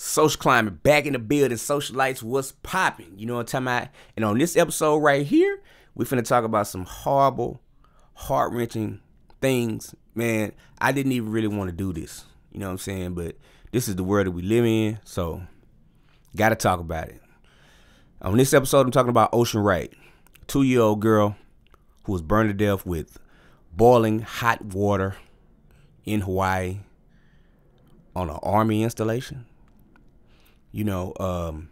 Social Climate back in the building. Socialites, what's popping? You know what I'm talking about? And on this episode right here, we finna talk about some horrible, heart-wrenching things. Man, I didn't even really want to do this. You know what I'm saying? But this is the world that we live in, so gotta talk about it. On this episode, I'm talking about Ocean Wright, a 2-year-old girl who was burned to death with boiling hot water in Hawaii on an army installation. You know, I'm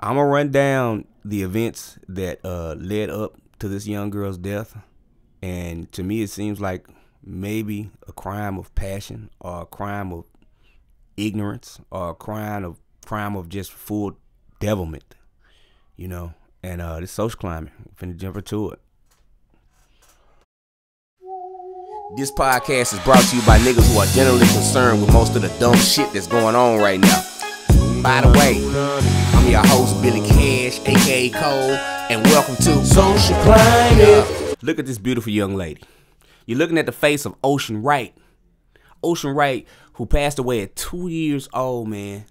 going to run down the events that led up to this young girl's death. And to me, it seems like maybe a crime of passion or a crime of ignorance or a crime of just full devilment, you know. And this social climate, I'm finna jump into it. This podcast is brought to you by niggas who are generally concerned with most of the dumb shit that's going on right now. By the way, I'm your host, Billy Cash, aka Cole, and welcome to Social Climate. Look at this beautiful young lady. You're looking at the face of Ocean Wright. Ocean Wright, who passed away at 2 years old, man,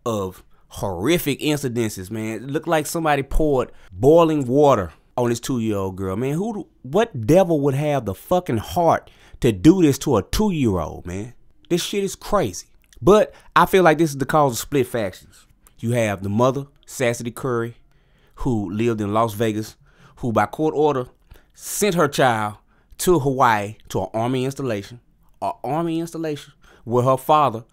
of horrific incidences, man. It looked like somebody poured boiling water on this 2-year-old girl, man. What devil would have the fucking heart to do this to a 2-year-old, man? This shit is crazy. But I feel like this is the cause of split factions. You have the mother, Sassy Curry, who lived in Las Vegas, who by court order sent her child to Hawaii to an army installation. Where her father,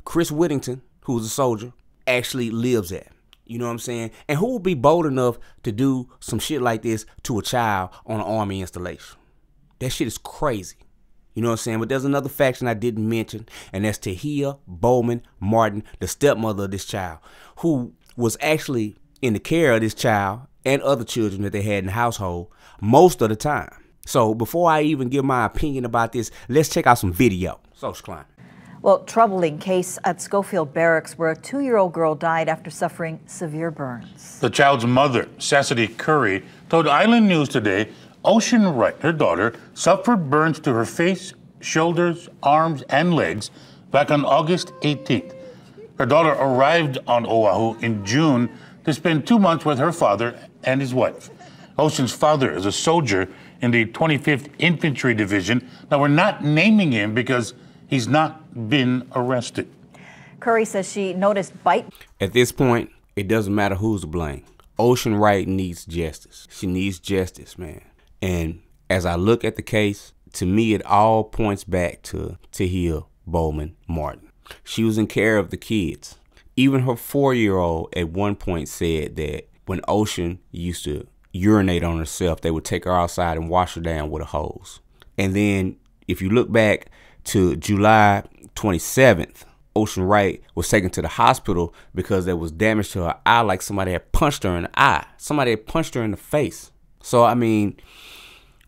Chris Whittington, who's a soldier, actually lives at. You know what I'm saying? And who would be bold enough to do some shit like this to a child on an army installation? That shit is crazy. You know what I'm saying? But there's another faction I didn't mention, and that's Tahia Bowman Martin, the stepmother of this child, who was actually in the care of this child and other children that they had in the household most of the time. So before I even give my opinion about this, let's check out some video. Social Climate. Well, troubling case at Schofield Barracks where a 2-year-old girl died after suffering severe burns. The child's mother, Sassy Curry, told Island News today Ocean Wright, her daughter, suffered burns to her face, shoulders, arms, and legs back on August 18th. Her daughter arrived on Oahu in June to spend 2 months with her father and his wife. Ocean's father is a soldier in the 25th Infantry Division. Now, we're not naming him because he's not been arrested. Curry says she noticed bite. At this point, it doesn't matter who's to blame. Ocean Wright needs justice. She needs justice, man. And as I look at the case, to me, it all points back to Tahia Bowman Martin. She was in care of the kids. Even her 4-year-old at one point said that when Ocean used to urinate on herself, they would take her outside and wash her down with a hose. And then if you look back to July 27th, Ocean Wright was taken to the hospital because there was damage to her eye, like somebody had punched her in the eye. Somebody had punched her in the face. So, I mean,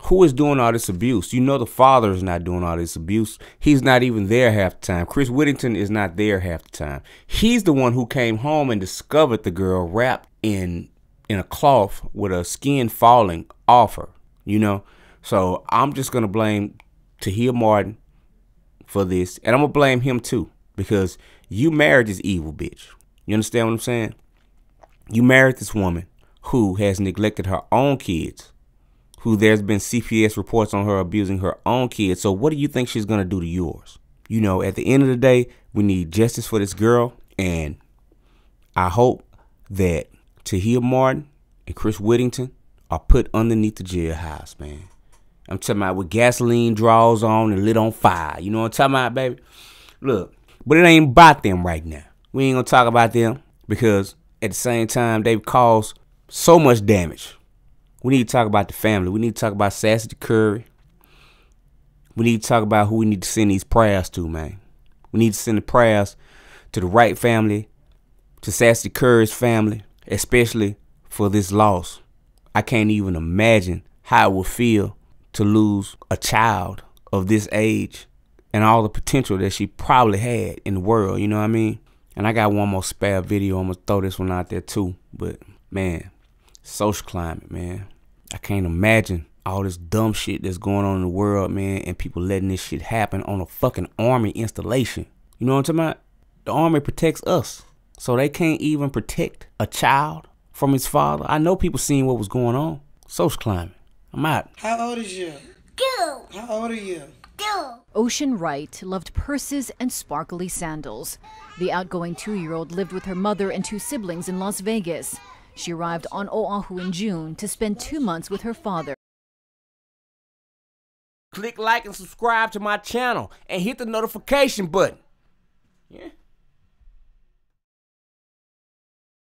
who is doing all this abuse? You know the father is not doing all this abuse. He's not even there half the time. Chris Whittington is not there half the time. He's the one who came home and discovered the girl wrapped in a cloth with her skin falling off her, you know? So I'm just going to blame Tahia Martin for this. And I'm going to blame him too, because you married this evil bitch. You understand what I'm saying? You married this woman who has neglected her own kids, who there's been CPS reports on her abusing her own kids. So what do you think she's going to do to yours? You know, at the end of the day, we need justice for this girl. And I hope that Tahia Martin and Chris Whittington are put underneath the jailhouse, man. I'm talking about with gasoline draws on and lit on fire. You know what I'm talking about, baby? Look, but it ain't about them right now. We ain't going to talk about them because at the same time, they've caused so much damage. We need to talk about the family. We need to talk about Sassy Curry. We need to talk about who we need to send these prayers to, man. We need to send the prayers to the Wright family, to Sassy Curry's family, especially for this loss. I can't even imagine how it would feel to lose a child of this age and all the potential that she probably had in the world, you know what I mean? And I got one more spare video. I'm going to throw this one out there too. But, man, Social Climate, man. I can't imagine all this dumb shit that's going on in the world, man, and people letting this shit happen on a fucking army installation. You know what I'm talking about? The Army protects us, so they can't even protect a child from his father. I know people seeing what was going on. Social climbing. I'm out. How old is you? 2. How old are you? 2. Ocean Wright loved purses and sparkly sandals. The outgoing 2-year-old lived with her mother and 2 siblings in Las Vegas. She arrived on Oahu in June to spend 2 months with her father. Click like and subscribe to my channel and hit the notification button. Yeah.